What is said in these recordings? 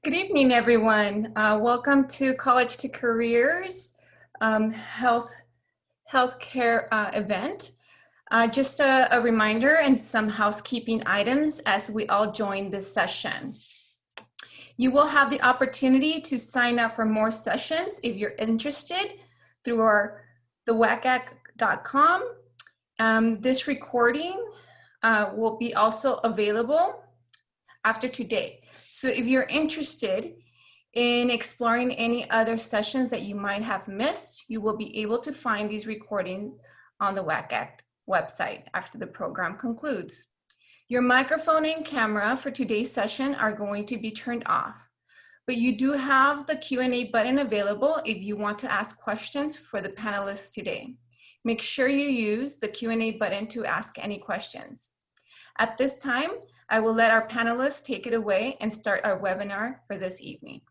Good evening, everyone. Welcome to College2Career's healthcare event. Just a reminder and some housekeeping items as we all join this session. You will have the opportunity to sign up for more sessions if you're interested through the WCAC.com. This recording will be also available after today. So if you're interested in exploring any other sessions that you might have missed, you will be able to find these recordings on the WCAC website after the program concludes. Your microphone and camera for today's session are going to be turned off, but you do have the Q&A button available if you want to ask questions for the panelists today. Make sure you use the Q&A button to ask any questions. At this time, I will let our panelists take it away and start our webinar for this evening.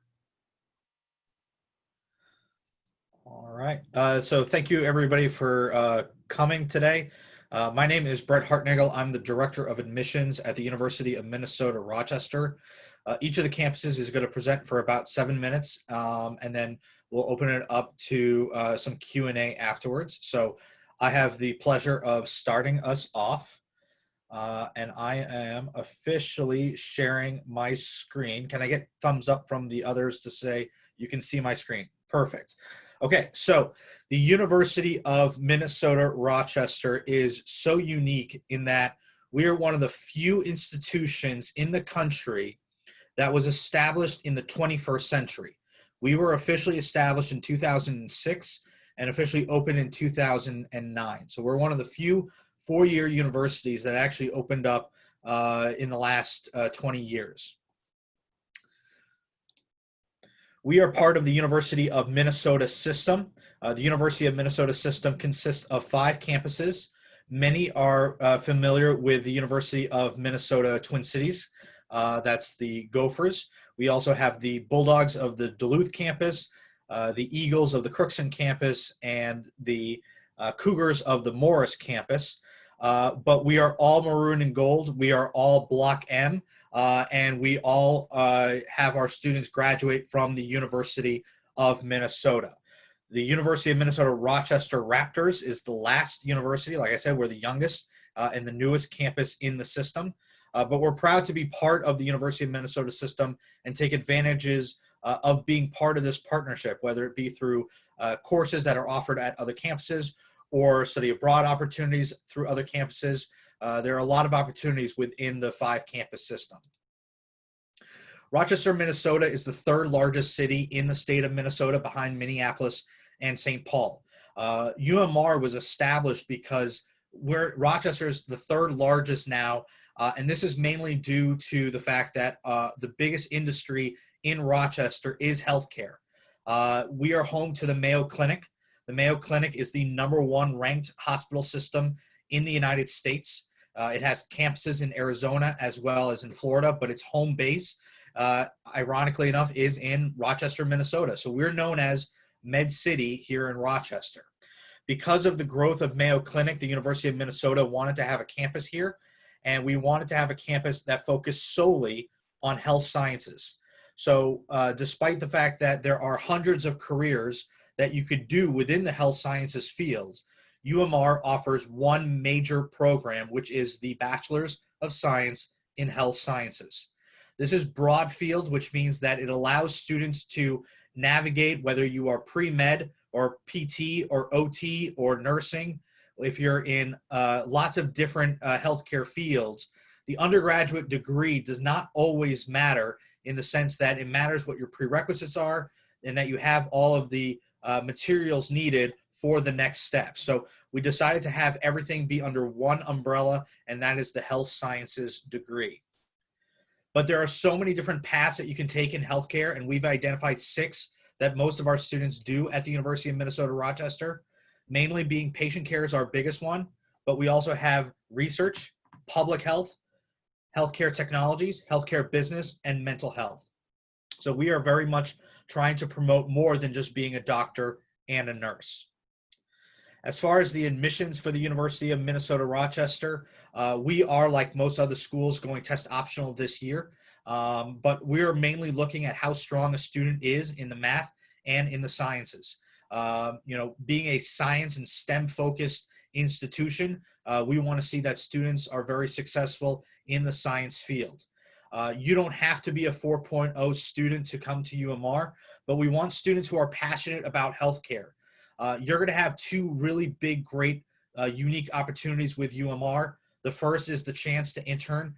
All right, so thank you everybody for coming today. My name is Brett Hartnagel. I'm the Director of Admissions at the University of Minnesota, Rochester. Each of the campuses is going to present for about 7 minutes, and then we'll open it up to some Q&A afterwards. So I have the pleasure of starting us off. And I am officially sharing my screen. Can I get thumbs up from the others to say you can see my screen? Perfect. Okay, so the University of Minnesota Rochester is so unique in that we are one of the few institutions in the country that was established in the 21st century. We were officially established in 2006 and officially opened in 2009. So we're one of the few four-year universities that actually opened up in the last 20 years. We are part of the University of Minnesota system. The University of Minnesota system consists of 5 campuses. Many are familiar with the University of Minnesota Twin Cities. That's the Gophers. We also have the Bulldogs of the Duluth campus, the Eagles of the Crookston campus, and the Cougars of the Morris campus. But we are all maroon and gold. We are all Block M, and we all have our students graduate from the University of Minnesota. The University of Minnesota Rochester Raptors is the last university. Like I said, we're the youngest and the newest campus in the system. But we're proud to be part of the University of Minnesota system and take advantages of being part of this partnership, whether it be through courses that are offered at other campuses or study abroad opportunities through other campuses. There are a lot of opportunities within the 5-campus system. Rochester, Minnesota is the 3rd largest city in the state of Minnesota behind Minneapolis and St. Paul. UMR was established because Rochester is the 3rd largest now, and this is mainly due to the fact that the biggest industry in Rochester is healthcare. We are home to the Mayo Clinic. The Mayo Clinic is the #1 ranked hospital system in the United States. It has campuses in Arizona as well as in Florida, but its home base, ironically enough, is in Rochester, Minnesota. So we're known as Med City here in Rochester. Because of the growth of Mayo Clinic, the University of Minnesota wanted to have a campus here, and we wanted to have a campus that focused solely on health sciences. So despite the fact that there are hundreds of careers that you could do within the health sciences field, UMR offers one major program, which is the Bachelor's of Science in Health Sciences. This is broad field, which means that it allows students to navigate whether you are pre-med or PT or OT or nursing. If you're in lots of different healthcare fields, the undergraduate degree does not always matter in the sense that it matters what your prerequisites are and that you have all of the materials needed for the next step. So we decided to have everything be under one umbrella, and that is the health sciences degree. But there are so many different paths that you can take in healthcare, and we've identified 6 that most of our students do at the University of Minnesota Rochester, mainly being patient care is our biggest one, but we also have research, public health, healthcare technologies, healthcare business, and mental health. So we are very much trying to promote more than just being a doctor and a nurse. As far as the admissions for the University of Minnesota Rochester, we are, like most other schools, going test optional this year. but we're mainly looking at how strong a student is in the math and in the sciences. Being a science and STEM focused institution, we want to see that students are very successful in the science field. You don't have to be a 4.0 student to come to UMR, but we want students who are passionate about healthcare. You're going to have two really big, great, unique opportunities with UMR. The first is the chance to intern,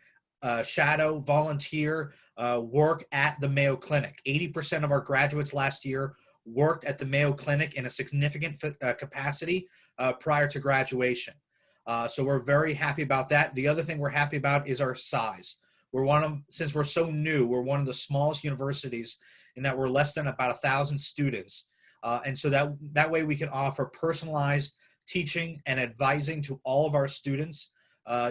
shadow, volunteer, work at the Mayo Clinic. 80% of our graduates last year worked at the Mayo Clinic in a significant capacity prior to graduation. So we're very happy about that. The other thing we're happy about is our size. Since we're so new, we're one of the smallest universities in that we're less than about 1,000 students. And so that way we can offer personalized teaching and advising to all of our students.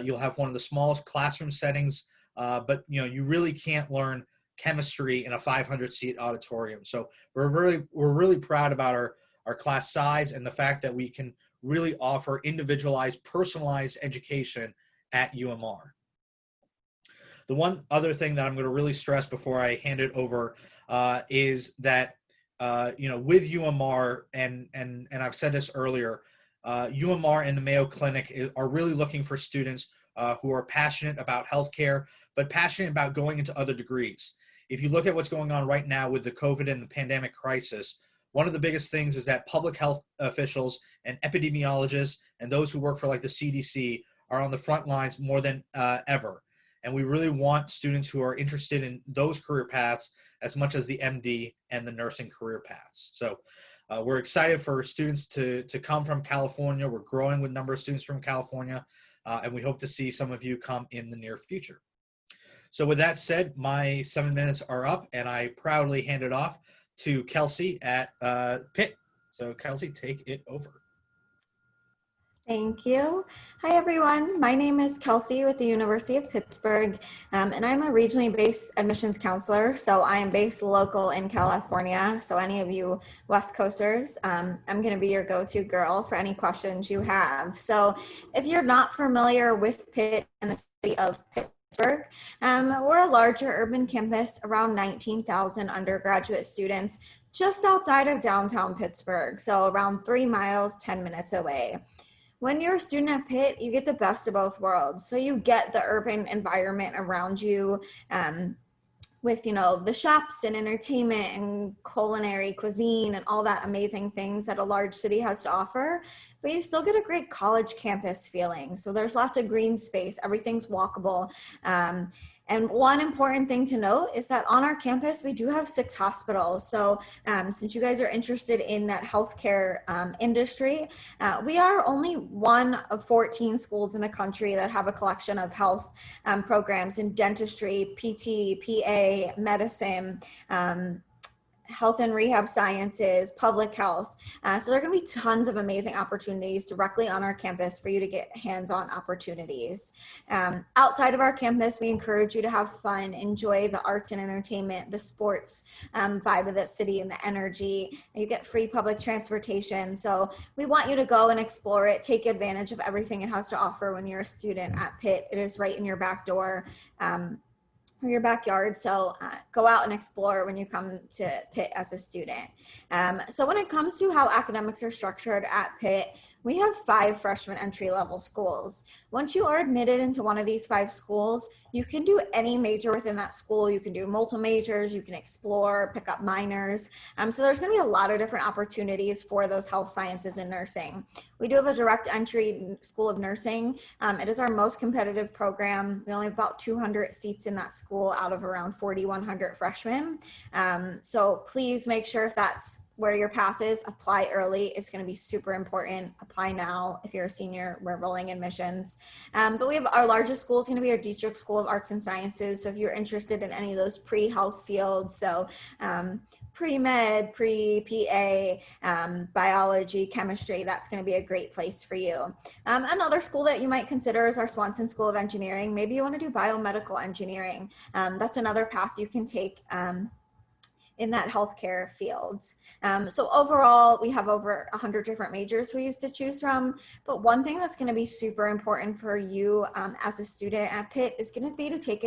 You'll have one of the smallest classroom settings, but you really can't learn chemistry in a 500-seat auditorium. So we're really proud about our class size and the fact that we can really offer individualized, personalized education at UMR. The one other thing that I'm going to really stress before I hand it over is that with UMR, and I've said this earlier, UMR and the Mayo Clinic are really looking for students who are passionate about healthcare, but passionate about going into other degrees. If you look at what's going on right now with the COVID and the pandemic crisis, one of the biggest things is that public health officials and epidemiologists and those who work for like the CDC are on the front lines more than ever. And we really want students who are interested in those career paths as much as the MD and the nursing career paths. So we're excited for students to come from California. We're growing with number of students from California, and we hope to see some of you come in the near future. So with that said, my 7 minutes are up, and I proudly hand it off to Kelsey at Pitt. So Kelsey, take it over. Thank you. Hi, everyone. My name is Kelsey with the University of Pittsburgh, and I'm a regionally based admissions counselor. So I am based local in California. So any of you West Coasters, I'm going to be your go-to girl for any questions you have. So if you're not familiar with Pitt and the city of Pittsburgh, we're a larger urban campus, around 19,000 undergraduate students, just outside of downtown Pittsburgh. So around 3 miles, 10 minutes away. When you're a student at Pitt, you get the best of both worlds. So you get the urban environment around you with, the shops and entertainment and culinary cuisine and all that amazing things that a large city has to offer. But you still get a great college campus feeling. So there's lots of green space. Everything's walkable. And one important thing to note is that on our campus, we do have 6 hospitals. So since you guys are interested in that healthcare industry, we are only one of 14 schools in the country that have a collection of health programs in dentistry, PT, PA, medicine, health and rehab sciences, public health. So there are going to be tons of amazing opportunities directly on our campus for you to get hands-on opportunities. Outside of our campus, we encourage you to have fun, enjoy the arts and entertainment, the sports vibe of the city and the energy. And you get free public transportation. So we want you to go and explore it, take advantage of everything it has to offer when you're a student at Pitt. It is right in your back door. Or your backyard. So go out and explore when you come to Pitt as a student. So when it comes to how academics are structured at Pitt, we have 5 freshman entry-level schools. Once you are admitted into one of these 5 schools, you can do any major within that school. You can do multiple majors, you can explore, pick up minors. So there's going to be a lot of different opportunities for those health sciences and nursing. We do have a direct entry school of nursing. It is our most competitive program. We only have about 200 seats in that school out of around 4,100 freshmen. So please make sure if that's where your path is, apply early. It's going to be super important. Apply now. If you're a senior, we're rolling admissions. But we have our largest school is going to be our District School of Arts and Sciences. So if you're interested in any of those pre-health fields, so pre-med, pre-PA, biology, chemistry, that's going to be a great place for you. Another school that you might consider is our Swanson School of Engineering. Maybe you want to do biomedical engineering. That's another path you can take in that healthcare field. So overall, we have over 100 different majors we used to choose from. But one thing that's going to be super important for you as a student at Pitt is going to be to take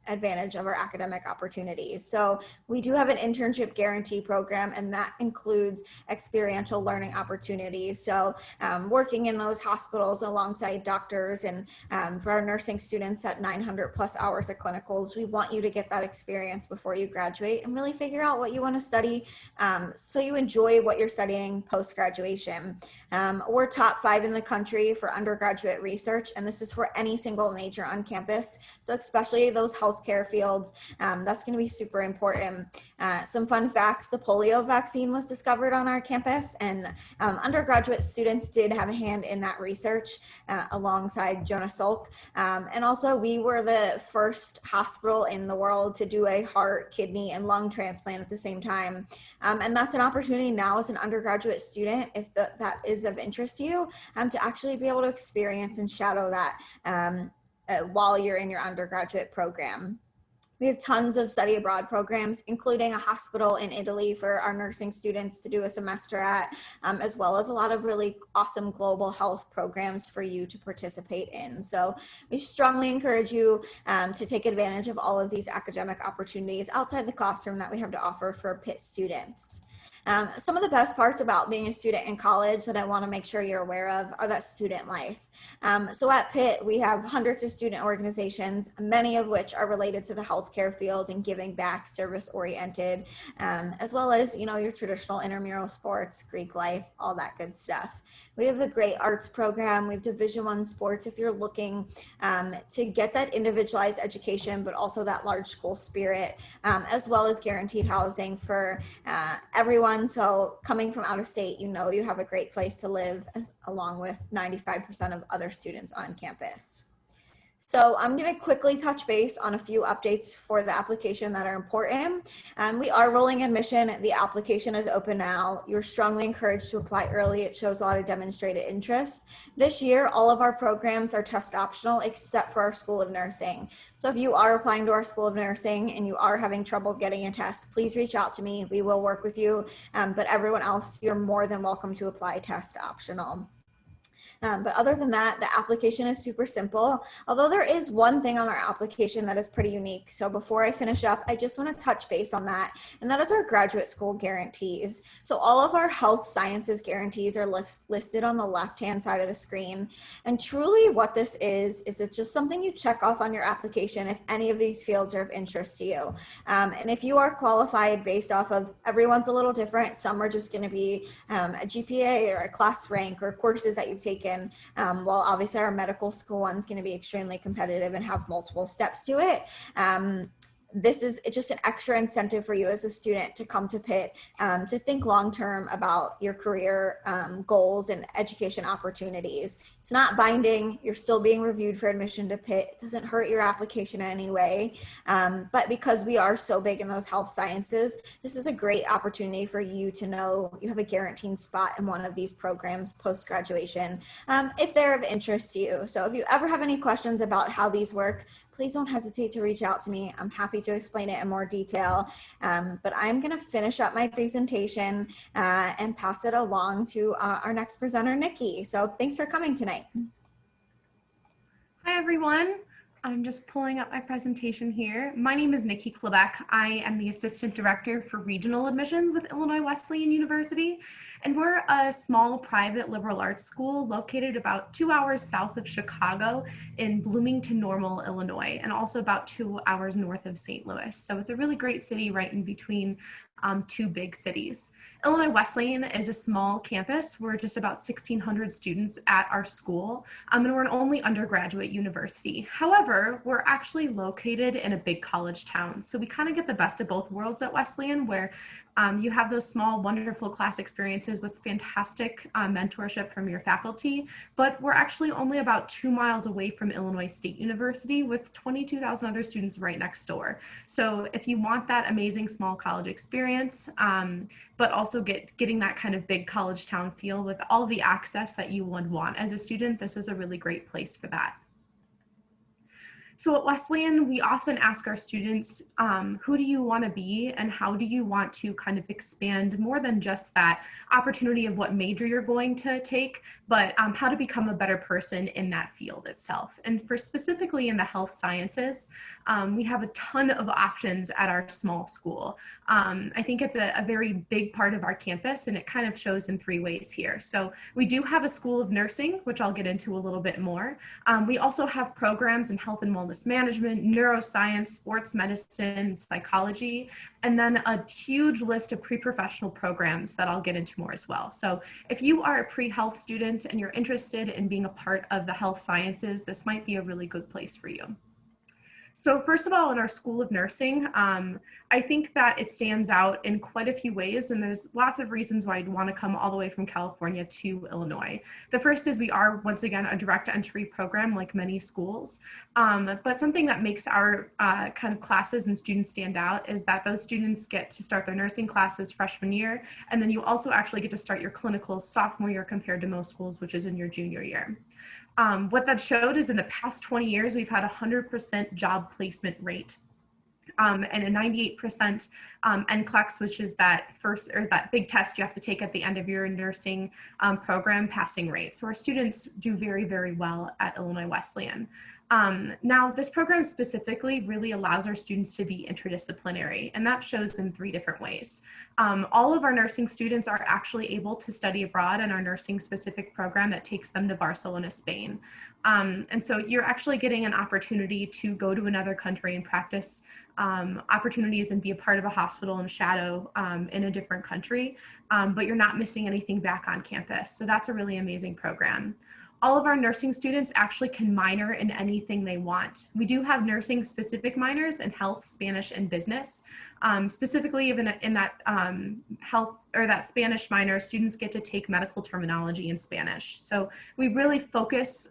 advantage of our academic opportunities. So we do have an internship guarantee program, and that includes experiential learning opportunities. So working in those hospitals alongside doctors, and for our nursing students at 900 plus hours of clinicals, we want you to get that experience before you graduate and really figure out what you want to study, so you enjoy what you're studying post-graduation. We're top 5 in the country for undergraduate research, and this is for any single major on campus. So especially those healthcare fields, that's going to be super important. Some fun facts: the polio vaccine was discovered on our campus, and undergraduate students did have a hand in that research alongside Jonah Salk. And also, we were the first hospital in the world to do a heart, kidney, and lung transplant at the same time. And that's an opportunity now as an undergraduate student, if that is of interest to you, to actually be able to experience and shadow that while you're in your undergraduate program. We have tons of study abroad programs, including a hospital in Italy for our nursing students to do a semester at, as well as a lot of really awesome global health programs for you to participate in. So we strongly encourage you to take advantage of all of these academic opportunities outside the classroom that we have to offer for Pitt students. Some of the best parts about being a student in college that I want to make sure you're aware of are that student life. So at Pitt, we have hundreds of student organizations, many of which are related to the healthcare field and giving back, service oriented, as well as, your traditional intramural sports, Greek life, all that good stuff. We have a great arts program. We have Division I sports if you're looking to get that individualized education, but also that large school spirit, as well as guaranteed housing for everyone. So coming from out of state, you have a great place to live, along with 95% of other students on campus. So I'm going to quickly touch base on a few updates for the application that are important. We are rolling admission. The application is open now. You're strongly encouraged to apply early. It shows a lot of demonstrated interest. This year, all of our programs are test optional except for our School of Nursing. So if you are applying to our School of Nursing and you are having trouble getting a test, please reach out to me. We will work with you. But everyone else, you're more than welcome to apply test optional. But other than that, the application is super simple, although there is one thing on our application that is pretty unique. So before I finish up, I just want to touch base on that, and that is our graduate school guarantees. So all of our health sciences guarantees are listed on the left-hand side of the screen. And truly what this is it's just something you check off on your application if any of these fields are of interest to you. And if you are qualified based off of, everyone's a little different. Some are just going to be a GPA or a class rank or courses that you've taken. While obviously our medical school one is going to be extremely competitive and have multiple steps to it. This is just an extra incentive for you as a student to come to Pitt, to think long-term about your career goals and education opportunities. It's not binding. You're still being reviewed for admission to Pitt. It doesn't hurt your application in any way. But because we are so big in those health sciences, this is a great opportunity for you to know you have a guaranteed spot in one of these programs post-graduation, if they're of interest to you. So if you ever have any questions about how these work, please don't hesitate to reach out to me. I'm happy to explain it in more detail. But I'm going to finish up my presentation and pass it along to our next presenter, Nikki. So thanks for coming tonight. Hi, everyone. I'm just pulling up my presentation here. My name is Nikki Klebeck. I am the Assistant Director for Regional Admissions with Illinois Wesleyan University. And we're a small private liberal arts school located about 2 hours south of Chicago in Bloomington Normal, Illinois, and also about 2 hours north of St. Louis. So it's a really great city right in between two big cities. Illinois Wesleyan is a small campus. We're just about 1,600 students at our school, and we're an only undergraduate university. However, we're actually located in a big college town. So we kind of get the best of both worlds at Wesleyan, where you have those small, wonderful class experiences with fantastic mentorship from your faculty, but we're actually only about 2 miles away from Illinois State University with 22,000 other students right next door. So if you want that amazing small college experience, but also getting that kind of big college town feel with all the access that you would want as a student, this is a really great place for that. So at Wesleyan, we often ask our students, who do you want to be and how do you want to kind of expand more than just that opportunity of what major you're going to take, but how to become a better person in that field itself. And for specifically in the health sciences, we have a ton of options at our small school. I think it's a very big part of our campus, and it kind of shows in 3 ways here. So we do have a School of Nursing, which I'll get into a little bit more. We also have programs in health and wellness management, neuroscience, sports medicine, psychology, and then a huge list of pre-professional programs that I'll get into more as well. So if you are a pre-health student and you're interested in being a part of the health sciences, this might be a really good place for you. So first of all, in our School of Nursing, I think that it stands out in quite a few ways, and there's lots of reasons why I'd want to come all the way from California to Illinois. The first is we are, once again, a direct entry program like many schools, but something that makes our kind of classes and students stand out is that those students get to start their nursing classes freshman year, and then you also actually get to start your clinicals sophomore year compared to most schools, which is in your junior year. What that showed is in the past 20 years, we've had a 100% job placement rate and a 98% NCLEX, which is that big test you have to take at the end of your nursing program passing rate. So our students do very, very well at Illinois Wesleyan. Now, this program specifically really allows our students to be interdisciplinary, and that shows in 3 different ways. All of our nursing students are actually able to study abroad in our nursing specific program that takes them to Barcelona, Spain. And so you're actually getting an opportunity to go to another country and practice opportunities and be a part of a hospital and shadow in a different country, but you're not missing anything back on campus. So that's a really amazing program. All of our nursing students actually can minor in anything they want. We do have nursing specific minors in health, Spanish, and business. Specifically, even in that health or that Spanish minor, students get to take medical terminology in Spanish. So we really focus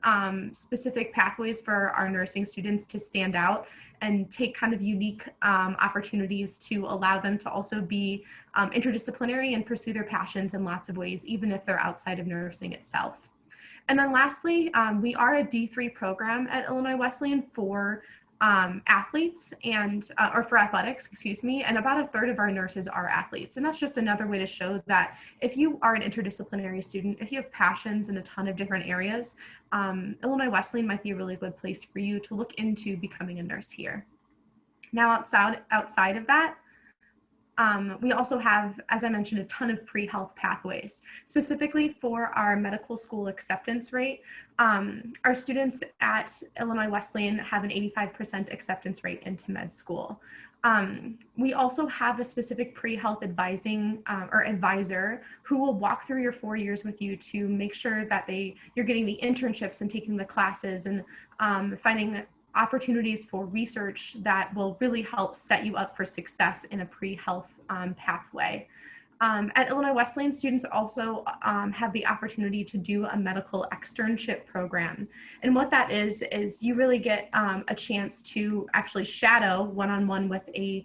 specific pathways for our nursing students to stand out and take kind of unique opportunities to allow them to also be interdisciplinary and pursue their passions in lots of ways, even if they're outside of nursing itself. And then lastly, we are a D3 program at Illinois Wesleyan for athletes and, or for athletics, excuse me, and about 1/3 of our nurses are athletes. And that's just another way to show that if you are an interdisciplinary student, if you have passions in a ton of different areas, Illinois Wesleyan might be a really good place for you to look into becoming a nurse here. Now, outside of that, we also have, as I mentioned, a ton of pre-health pathways. Specifically for our medical school acceptance rate, our students at Illinois Wesleyan have an 85% acceptance rate into med school. We also have a specific pre-health advising or advisor who will walk through your 4 years with you to make sure that you're getting the internships and taking the classes and finding opportunities for research that will really help set you up for success in a pre-health pathway. At Illinois Wesleyan, students also have the opportunity to do a medical externship program. And what that is you really get a chance to actually shadow one-on-one with a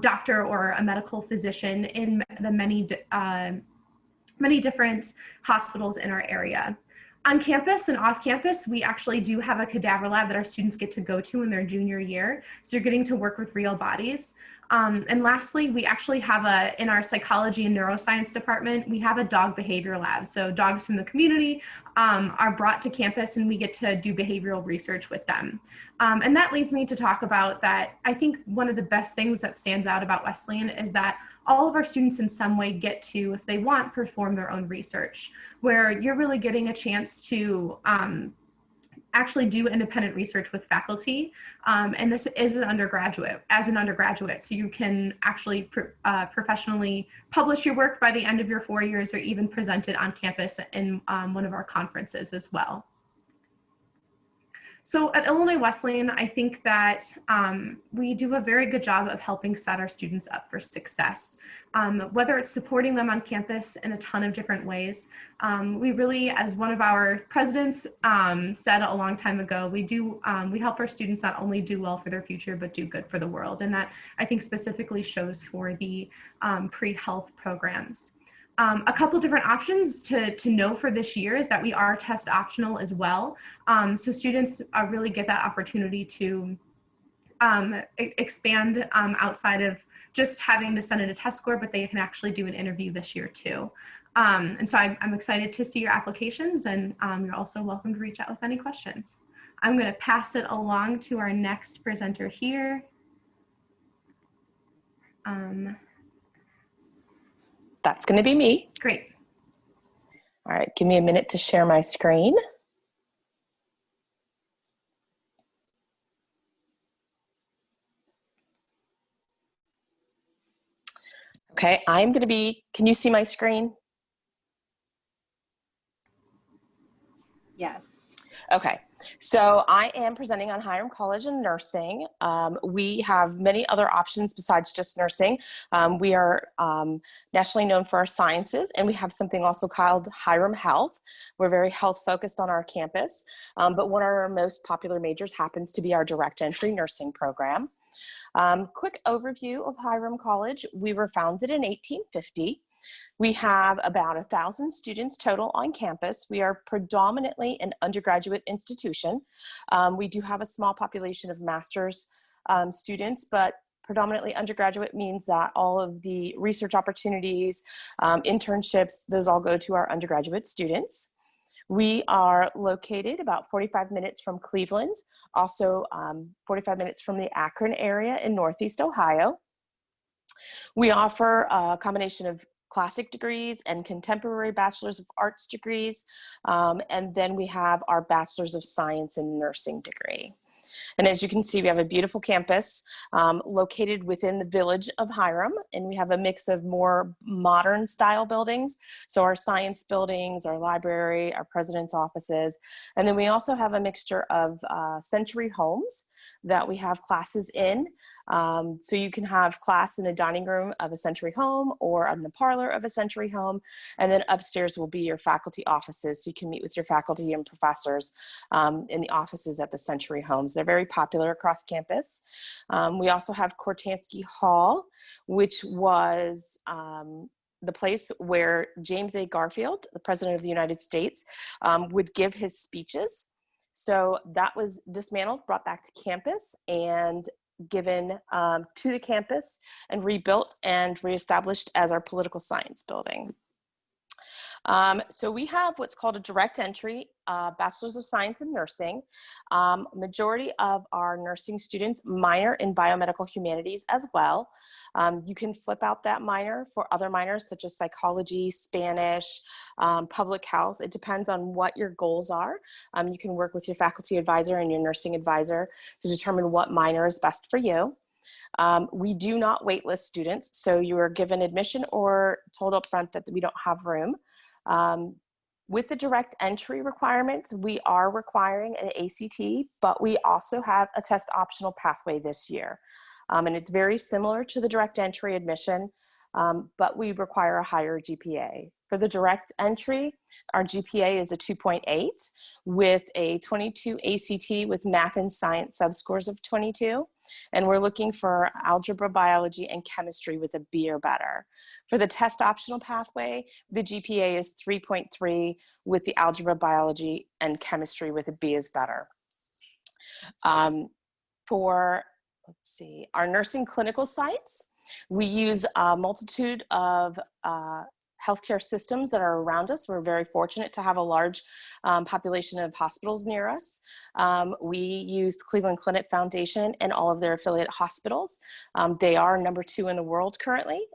doctor or a medical physician in the many different hospitals in our area. On campus and off campus, we actually do have a cadaver lab that our students get to go to in their junior year. So you're getting to work with real bodies. And lastly, we actually have in our psychology and neuroscience department, we have a dog behavior lab. So dogs from the community are brought to campus and we get to do behavioral research with them. And that leads me to talk about that. I think one of the best things that stands out about Wesleyan is that all of our students in some way get to, if they want, perform their own research, where you're really getting a chance to actually do independent research with faculty. And this is as an undergraduate. So you can actually professionally publish your work by the end of your 4 years or even present it on campus in one of our conferences as well. So at Illinois Wesleyan, I think that we do a very good job of helping set our students up for success, whether it's supporting them on campus in a ton of different ways. We really, as one of our presidents said a long time ago, we help our students not only do well for their future, but do good for the world. And that I think specifically shows for the pre-health programs. A couple different options to know for this year is that we are test optional as well. So students really get that opportunity to expand outside of just having to send in a test score, but they can actually do an interview this year too. And so I'm excited to see your applications, and you're also welcome to reach out with any questions. I'm going to pass it along to our next presenter here. That's going to be me. Great. All right, give me a minute to share my screen. Okay, I'm going to be, can you see my screen? Yes. Okay, so I am presenting on Hiram College and nursing. We have many other options besides just nursing. We are nationally known for our sciences, and we have something also called Hiram Health. We're very health focused on our campus, but one of our most popular majors happens to be our direct entry nursing program. Quick overview of Hiram College. We were founded in 1850. We have about 1,000 students total on campus. We are predominantly an undergraduate institution. We do have a small population of master's students, but predominantly undergraduate means that all of the research opportunities, internships, those all go to our undergraduate students. We are located about 45 minutes from Cleveland, also 45 minutes from the Akron area in Northeast Ohio. We offer a combination of classic degrees and contemporary Bachelor's of Arts degrees, and then we have our Bachelor's of Science in Nursing degree. And as you can see, we have a beautiful campus located within the village of Hiram, and we have a mix of more modern style buildings. So our science buildings, our library, our president's offices, and then we also have a mixture of century homes that we have classes in. So you can have class in the dining room of a century home or in the parlor of a century home. And then upstairs will be your faculty offices. So you can meet with your faculty and professors in the offices at the century homes. They're very popular across campus. We also have Kortansky Hall, which was the place where James A. Garfield, the President of the United States, would give his speeches. So that was dismantled, brought back to campus, and given to the campus and rebuilt and reestablished as our political science building. So we have what's called a direct entry Bachelor's of Science in Nursing. Majority of our nursing students minor in biomedical humanities as well. You can flip out that minor for other minors such as psychology, Spanish, public health. It depends on what your goals are. You can work with your faculty advisor and your nursing advisor to determine what minor is best for you. We do not waitlist students, so you are given admission or told up front that we don't have room. With the direct entry requirements, we are requiring an ACT, but we also have a test optional pathway this year. And it's very similar to the direct entry admission, but we require a higher GPA. For the direct entry, our GPA is a 2.8 with a 22 ACT with math and science subscores of 22. And we're looking for algebra, biology, and chemistry with a B or better. For the test optional pathway, the GPA is 3.3 with the algebra, biology, and chemistry with a B is better. For, let's see, our nursing clinical sites, we use a multitude of healthcare systems that are around us. We're very fortunate to have a large population of hospitals near us. We used Cleveland Clinic Foundation and all of their affiliate hospitals. They are #2 in the world currently.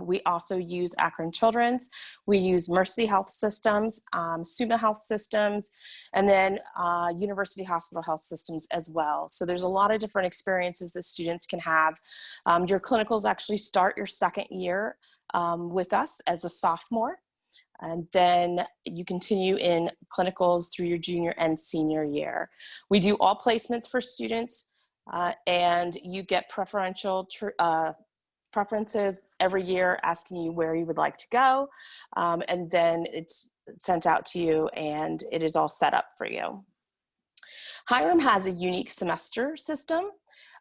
We also use Akron Children's. We use Mercy Health Systems, Suma Health Systems, and then University Hospital Health Systems as well. So there's a lot of different experiences that students can have. Your clinicals actually start your second year with us as a sophomore, and then you continue in clinicals through your junior and senior year. We do all placements for students, and you get preferential preferences every year asking you where you would like to go, and then it's sent out to you and it is all set up for you. Hiram has a unique semester system.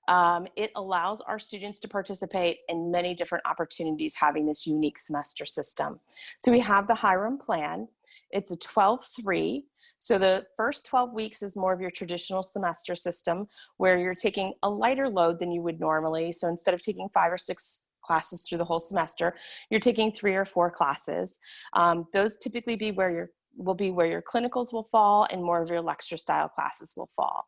It allows our students to participate in many different opportunities having this unique semester system. So we have the Hiram plan. It's a 12-3. So the first 12 weeks is more of your traditional semester system where you're taking a lighter load than you would normally. So instead of taking 5 or 6 classes through the whole semester, you're taking 3 or 4 classes. Those typically will be where your clinicals will fall and more of your lecture style classes will fall.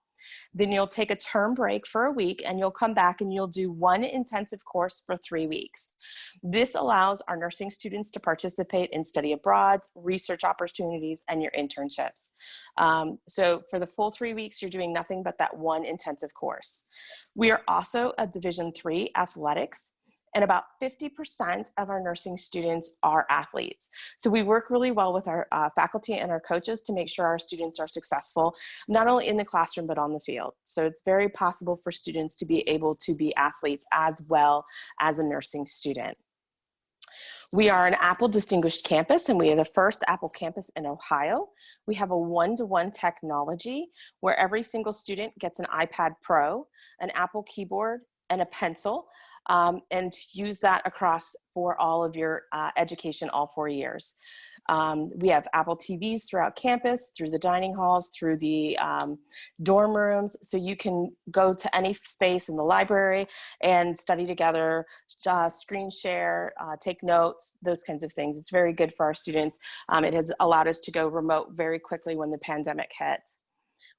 Then you'll take a term break for a week and you'll come back and you'll do 1 intensive course for 3 weeks. This allows our nursing students to participate in study abroad, research opportunities, and your internships. So for the full 3 weeks, you're doing nothing but that 1 intensive course. We are also a Division III athletics. And about 50% of our nursing students are athletes. So we work really well with our faculty and our coaches to make sure our students are successful, not only in the classroom, but on the field. So it's very possible for students to be able to be athletes as well as a nursing student. We are an Apple Distinguished Campus, and we are the first Apple campus in Ohio. We have a one-to-one technology where every single student gets an iPad Pro, an Apple keyboard, and a pencil. And use that across for all of your education all 4 years. We have Apple TVs throughout campus, through the dining halls, through the dorm rooms, so you can go to any space in the library and study together, screen share, take notes, those kinds of things. It's very good for our students. It has allowed us to go remote very quickly when the pandemic hit.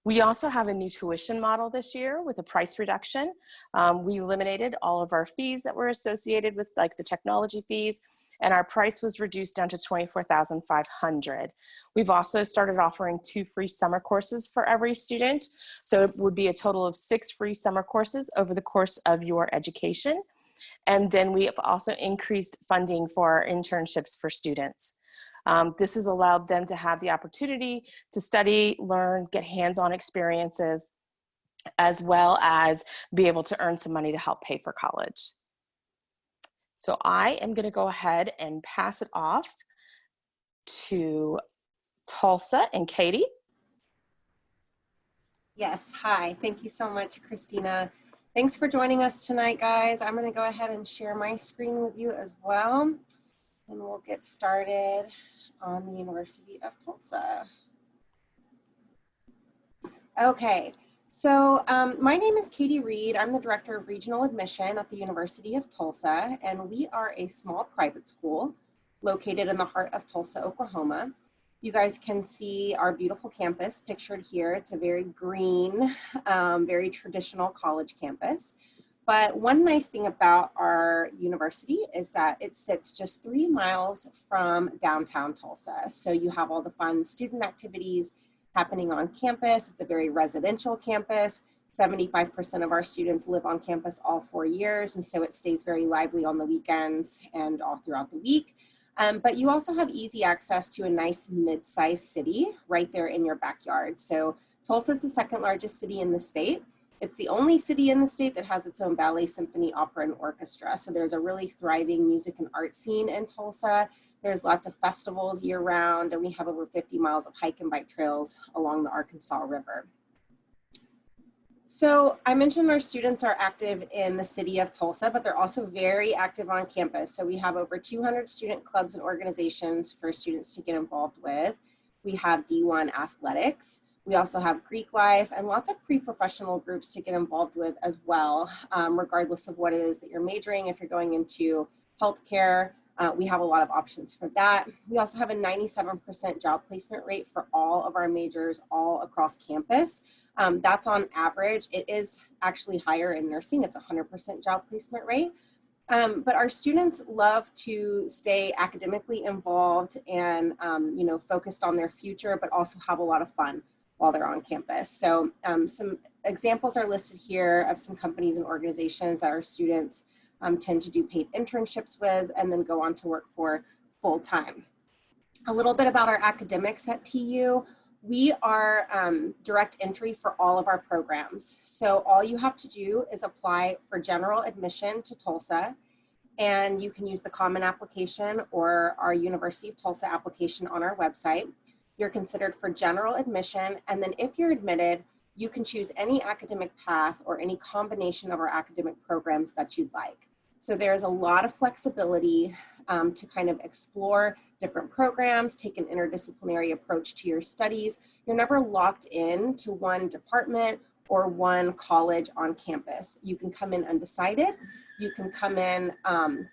We also have a new tuition model this year with a price reduction. We eliminated all of our fees that were associated with like the technology fees, and our price was reduced down to $24,500. We've also started offering 2 free summer courses for every student. So it would be a total of 6 free summer courses over the course of your education. And then we have also increased funding for our internships for students. This has allowed them to have the opportunity to study, learn, get hands-on experiences, as well as be able to earn some money to help pay for college. So I am going to go ahead and pass it off to Tulsa and Katie. Yes, hi. Thank you so much, Christina. Thanks for joining us tonight, guys. I'm going to go ahead and share my screen with you as well, and we'll get started on the University of Tulsa. Okay, so my name is Katie Reed. I'm the Director of Regional Admission at the University of Tulsa, and we are a small private school located in the heart of Tulsa, Oklahoma. You guys can see our beautiful campus pictured here. It's a very green, very traditional college campus. But one nice thing about our university is that it sits just 3 miles from downtown Tulsa. So you have all the fun student activities happening on campus. It's a very residential campus. 75% of our students live on campus all 4 years, and so it stays very lively on the weekends and all throughout the week. But you also have easy access to a nice mid-sized city right there in your backyard. So Tulsa is the 2nd largest city in the state. It's the only city in the state that has its own ballet, symphony, opera, and orchestra. So there's a really thriving music and art scene in Tulsa. There's lots of festivals year round, and we have over 50 miles of hike and bike trails along the Arkansas River. So I mentioned our students are active in the city of Tulsa, but they're also very active on campus. So we have over 200 student clubs and organizations for students to get involved with. We have D1 athletics. We also have Greek life and lots of pre-professional groups to get involved with as well, regardless of what it is that you're majoring. If you're going into healthcare, we have a lot of options for that. We also have a 97% job placement rate for all of our majors all across campus. That's on average. It is actually higher in nursing. It's 100% job placement rate. But our students love to stay academically involved and focused on their future, but also have a lot of fun while they're on campus. So some examples are listed here of some companies and organizations that our students tend to do paid internships with and then go on to work for full time. A little bit about our academics at TU. We are direct entry for all of our programs. So all you have to do is apply for general admission to Tulsa, and you can use the common application or our University of Tulsa application on our website. You're considered for general admission, and then if you're admitted, you can choose any academic path or any combination of our academic programs that you'd like. So there's a lot of flexibility to kind of explore different programs, take an interdisciplinary approach to your studies. You're never locked in to one department or one college on campus. You can come in undecided. You can come in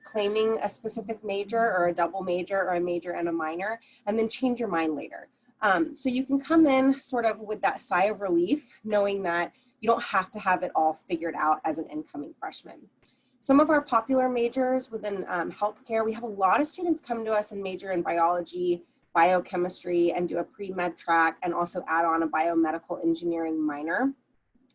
claiming a specific major or a double major or a major and a minor, and then change your mind later. So you can come in sort of with that sigh of relief, knowing that you don't have to have it all figured out as an incoming freshman. Some of our popular majors within healthcare, we have a lot of students come to us and major in biology, biochemistry, and do a pre-med track, and also add on a biomedical engineering minor.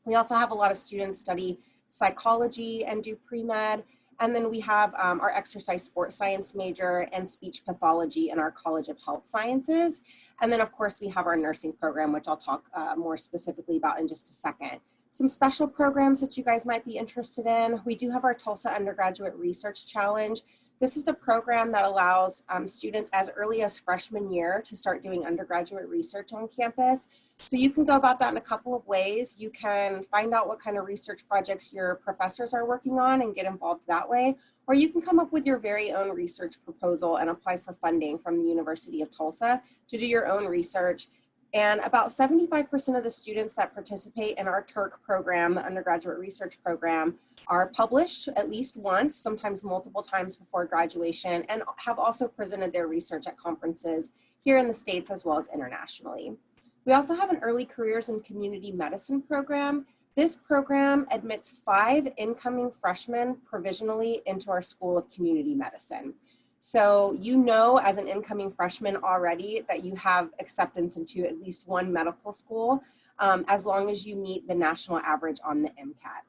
We also have a lot of students study psychology and do pre-med. And then we have our exercise sports science major and speech pathology in our College of Health Sciences. And then of course we have our nursing program, which I'll talk more specifically about in just a second. Some special programs that you guys might be interested in. We do have our Tulsa Undergraduate Research Challenge. This is a program that allows students as early as freshman year to start doing undergraduate research on campus. So you can go about that in a couple of ways. You can find out what kind of research projects your professors are working on and get involved that way, or you can come up with your very own research proposal and apply for funding from the University of Tulsa to do your own research. And about 75% of the students that participate in our TURC program, the undergraduate research program, are published at least once, sometimes multiple times before graduation, and have also presented their research at conferences here in the States as well as internationally. We also have an early careers and community medicine program. This program admits 5 incoming freshmen provisionally into our School of Community Medicine. So you know as an incoming freshman already that you have acceptance into at least one medical school as long as you meet the national average on the MCAT.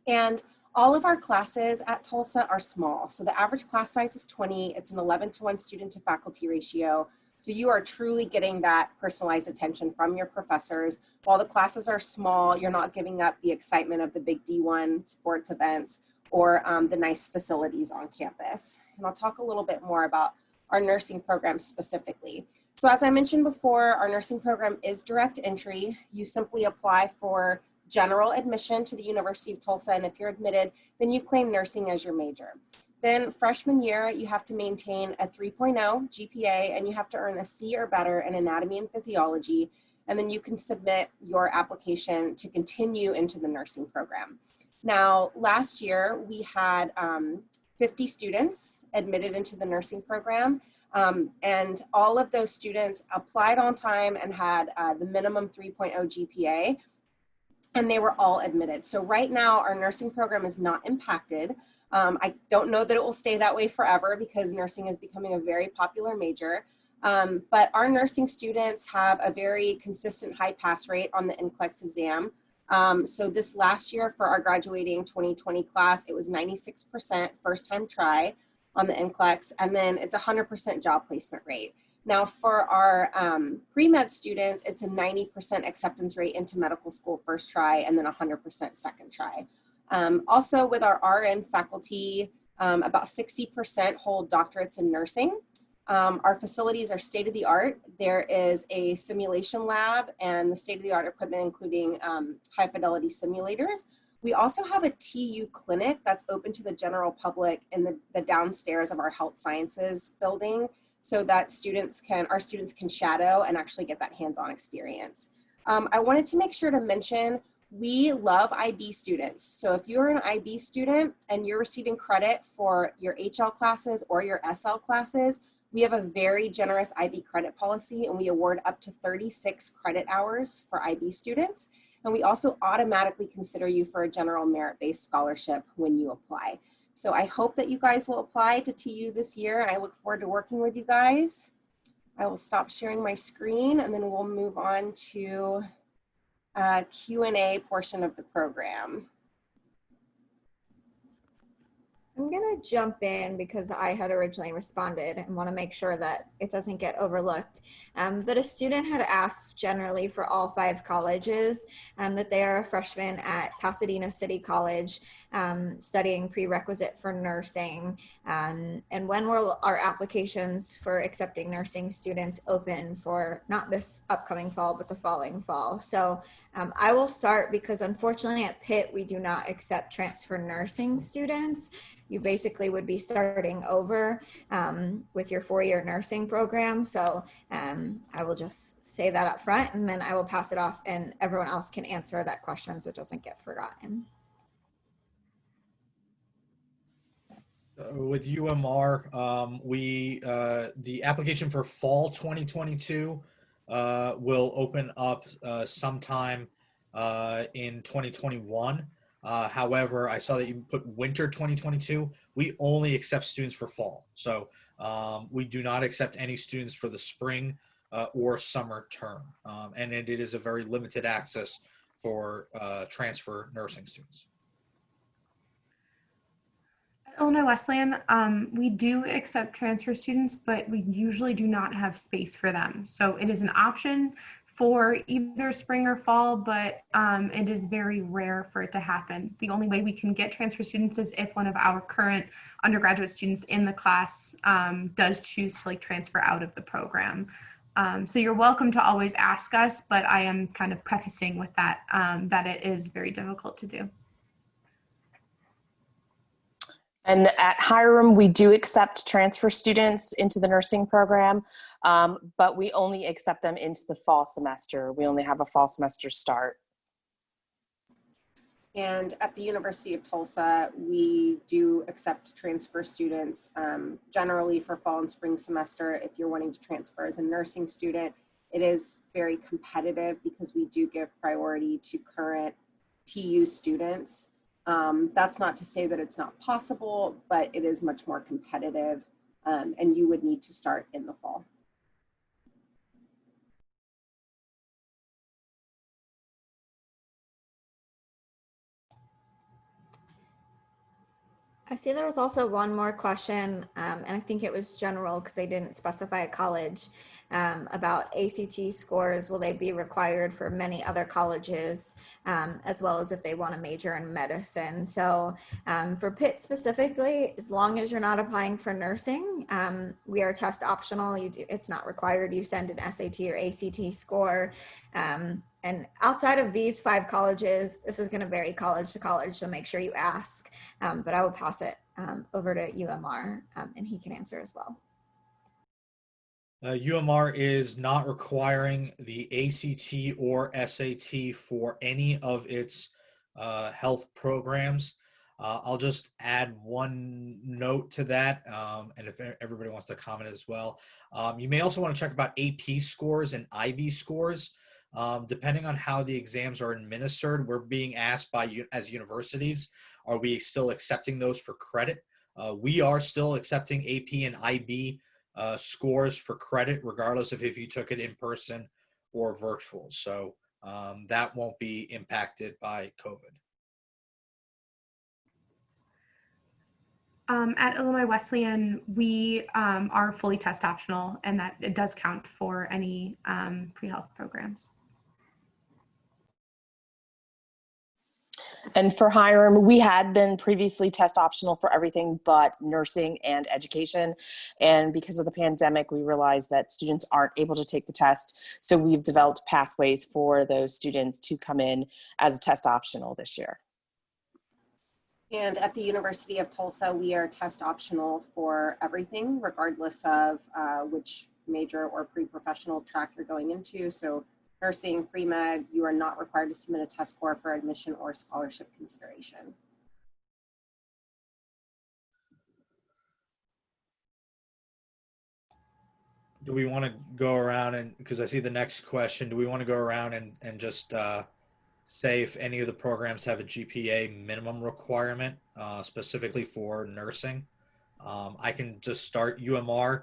And all of our classes at Tulsa are small. So the average class size is 20. It's an 11-to-1 student to faculty ratio. So you are truly getting that personalized attention from your professors. While the classes are small, you're not giving up the excitement of the big D1 sports events or the nice facilities on campus. And I'll talk a little bit more about our nursing program specifically. So as I mentioned before, our nursing program is direct entry. You simply apply for general admission to the University of Tulsa, and if you're admitted, then you claim nursing as your major. Then freshman year, you have to maintain a 3.0 GPA, and you have to earn a C or better in anatomy and physiology, and then you can submit your application to continue into the nursing program. Now, last year, we had 50 students admitted into the nursing program, and all of those students applied on time and had the minimum 3.0 GPA, and they were all admitted. So right now, our nursing program is not impacted. I don't know that it will stay that way forever because nursing is becoming a very popular major, but our nursing students have a very consistent high pass rate on the NCLEX exam. So this last year for our graduating 2020 class, it was 96% first time try on the NCLEX, and then it's 100% job placement rate. Now for our pre-med students, it's a 90% acceptance rate into medical school first try, and then 100% second try. Also with our RN faculty, about 60% hold doctorates in nursing. Our facilities are state-of-the-art. There is a simulation lab and the state-of-the-art equipment, including high-fidelity simulators. We also have a TU clinic that's open to the general public in the downstairs of our health sciences building, so that our students can shadow and actually get that hands-on experience. I wanted to make sure to mention, we love IB students. So if you're an IB student and you're receiving credit for your HL classes or your SL classes, we have a very generous IB credit policy, and we award up to 36 credit hours for IB students. And we also automatically consider you for a general merit-based scholarship when you apply. So I hope that you guys will apply to TU this year, and I look forward to working with you guys. I will stop sharing my screen, and then we'll move on to Q&A portion of the program. I'm gonna jump in because I had originally responded and want to make sure that it doesn't get overlooked. That a student had asked generally for all 5 colleges that they are a freshman at Pasadena City College studying prerequisite for nursing. And when will our applications for accepting nursing students open for not this upcoming fall, but the following fall? So I will start because unfortunately at Pitt, we do not accept transfer nursing students. You basically would be starting over with your 4-year nursing program. So I will just say that up front, and then I will pass it off and everyone else can answer that question so it doesn't get forgotten. With UMR, the application for fall 2022 will open up sometime in 2021. However, I saw that you put winter 2022. We only accept students for fall. So we do not accept any students for the spring or summer term. And it is a very limited access for transfer nursing students. Illinois Wesleyan, we do accept transfer students, but we usually do not have space for them. So it is an option for either spring or fall, but it is very rare for it to happen. The only way we can get transfer students is if one of our current undergraduate students in the class does choose to transfer out of the program. So you're welcome to always ask us, but I am kind of prefacing with that, that it is very difficult to do. And at Hiram, we do accept transfer students into the nursing program, but we only accept them into the fall semester. We only have a fall semester start. And at the University of Tulsa, we do accept transfer students generally for fall and spring semester. If you're wanting to transfer as a nursing student, it is very competitive because we do give priority to current TU students. That's not to say that it's not possible, but it is much more competitive, and you would need to start in the fall. I see there was also one more question, and I think it was general because they didn't specify a college, about ACT scores. Will they be required for many other colleges, as well as if they want to major in medicine? So for Pitt specifically, as long as you're not applying for nursing, we are test optional. It's not required. You send an SAT or ACT score. And outside of these 5 colleges, this is going to vary college to college, so make sure you ask. But I will pass it over to UMR, and he can answer as well. UMR is not requiring the ACT or SAT for any of its health programs. I'll just add one note to that, and if everybody wants to comment as well. You may also want to check about AP scores and IB scores. Depending on how the exams are administered, we're being asked as universities, are we still accepting those for credit? We are still accepting AP and IB scores for credit, regardless of if you took it in person or virtual. So that won't be impacted by COVID. At Illinois Wesleyan, we are fully test optional, and that it does count for any pre-health programs. And for Hiram, we had been previously test optional for everything but nursing and education. And because of the pandemic, we realized that students aren't able to take the test. So we've developed pathways for those students to come in as a test optional this year. And at the University of Tulsa, we are test optional for everything, regardless of which major or pre-professional track you're going into. So nursing, pre-med, you are not required to submit a test score for admission or scholarship consideration. Do we want to go around and, because I see the next question, do we want to go around and just say if any of the programs have a GPA minimum requirement, specifically for nursing? I can just start UMR.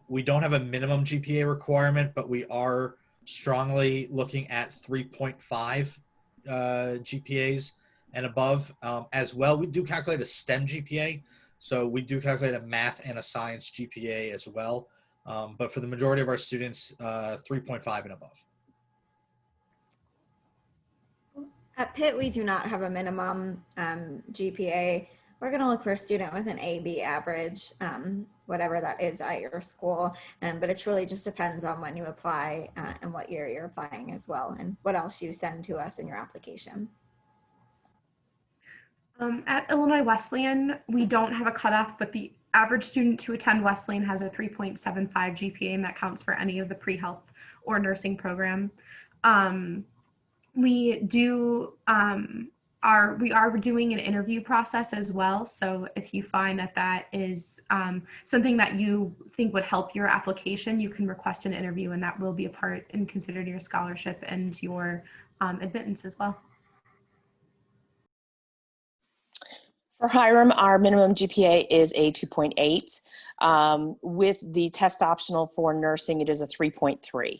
We don't have a minimum GPA requirement, but we are strongly looking at 3.5 GPAs and above. As well, we do calculate a STEM GPA. So we do calculate a math and a science GPA as well. But for the majority of our students, 3.5 and above. At Pitt, we do not have a minimum GPA. We're going to look for a student with an AB average. whatever that is at your school. But it really just depends on when you apply and what year you're applying as well, and what else you send to us in your application. At Illinois Wesleyan, we don't have a cutoff, but the average student to attend Wesleyan has a 3.75 GPA, and that counts for any of the pre-health or nursing program. We are doing an interview process as well. So if you find that that is something that you think would help your application, you can request an interview, and that will be a part and considered your scholarship and your admittance as well. For Hiram, our minimum GPA is a 2.8. With the test optional for nursing, it is a 3.3.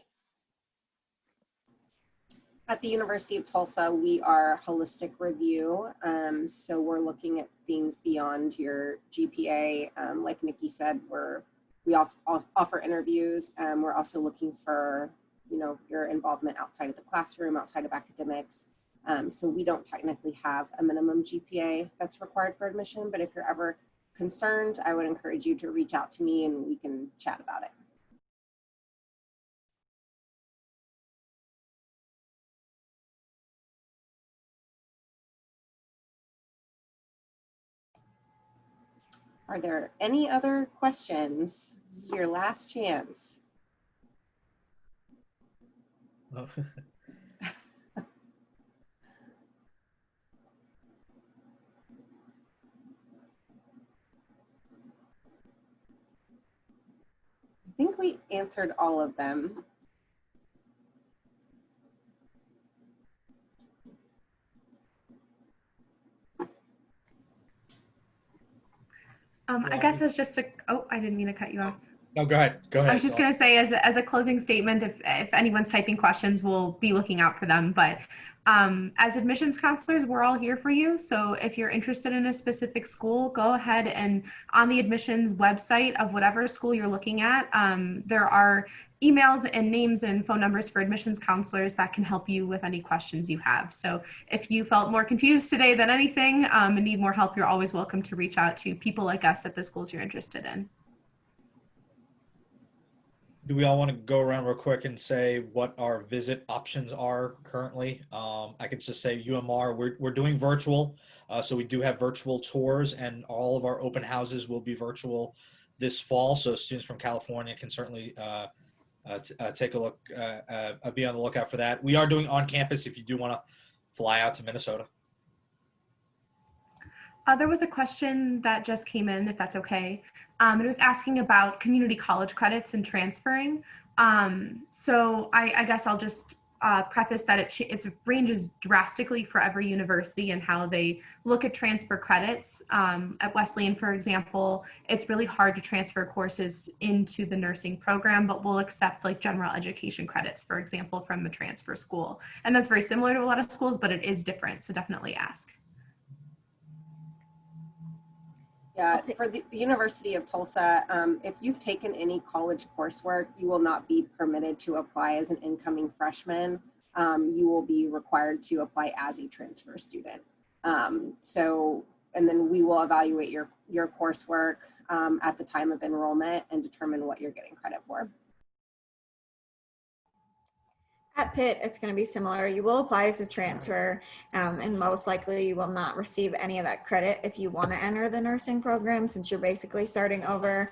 At the University of Tulsa, we are holistic review. So we're looking at things beyond your GPA. Like Nikki said, we offer interviews. We're also looking for, your involvement outside of the classroom, outside of academics. So we don't technically have a minimum GPA that's required for admission, but if you're ever concerned, I would encourage you to reach out to me and we can chat about it. Are there any other questions? This is your last chance. Oh. I think we answered all of them. I guess as just I didn't mean to cut you off. No, go ahead. Go ahead. I was just going to say, as a closing statement, if anyone's typing questions, we'll be looking out for them. But as admissions counselors, we're all here for you. So if you're interested in a specific school, go ahead and on the admissions website of whatever school you're looking at, there are emails and names and phone numbers for admissions counselors that can help you with any questions you have. So if you felt more confused today than anything and need more help, you're always welcome to reach out to people like us at the schools you're interested in. Do we all want to go around real quick and say what our visit options are currently? I could just say UMR, we're doing virtual. So we do have virtual tours, and all of our open houses will be virtual this fall. So students from California can certainly take a look, be on the lookout for that. We are doing on campus if you do want to fly out to Minnesota. There was a question that just came in, if that's okay. It was asking about community college credits and transferring. So I guess I'll just preface that it ranges drastically for every university and how they look at transfer credits. At Wesleyan, for example, it's really hard to transfer courses into the nursing program, but we'll accept like general education credits, for example, from a transfer school. And that's very similar to a lot of schools, but it is different. So definitely ask. Yeah, for the University of Tulsa, if you've taken any college coursework, you will not be permitted to apply as an incoming freshman. You will be required to apply as a transfer student. And then we will evaluate your coursework at the time of enrollment and determine what you're getting credit for. At Pitt, it's going to be similar. You will apply as a transfer, and most likely you will not receive any of that credit if you want to enter the nursing program, since you're basically starting over.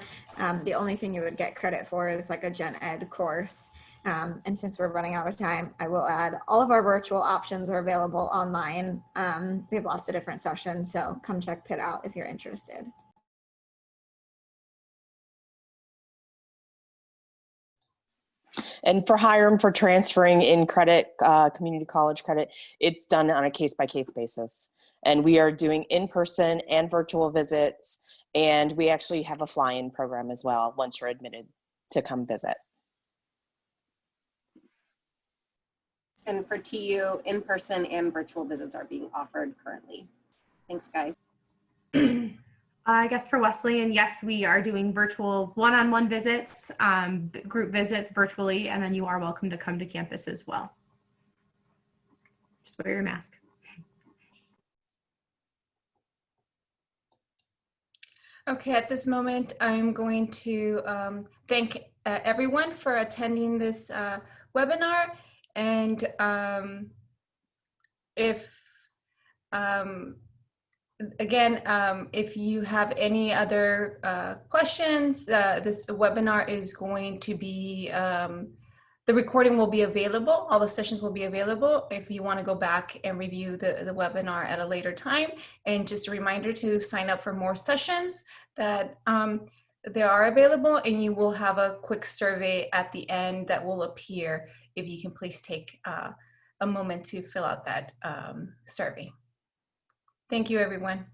The only thing you would get credit for is like a gen ed course. And since we're running out of time, I will add all of our virtual options are available online. We have lots of different sessions, so come check Pitt out if you're interested. And for Hiram, for transferring in credit, community college credit, it's done on a case-by-case basis. And we are doing in-person and virtual visits. And we actually have a fly-in program as well once you're admitted to come visit. And for TU, in-person and virtual visits are being offered currently. Thanks, guys. I guess for Wesleyan, yes, we are doing virtual one-on-one visits, group visits virtually, and then you are welcome to come to campus as well. Just wear your mask. Okay, at this moment, I'm going to thank everyone for attending this webinar. And if, again, if you have any other questions, this webinar is going to be, the recording will be available. All the sessions will be available if you want to go back and review the webinar at a later time. And just a reminder to sign up for more sessions that they are available, and you will have a quick survey at the end that will appear. If you can please take a moment to fill out that survey. Thank you, everyone.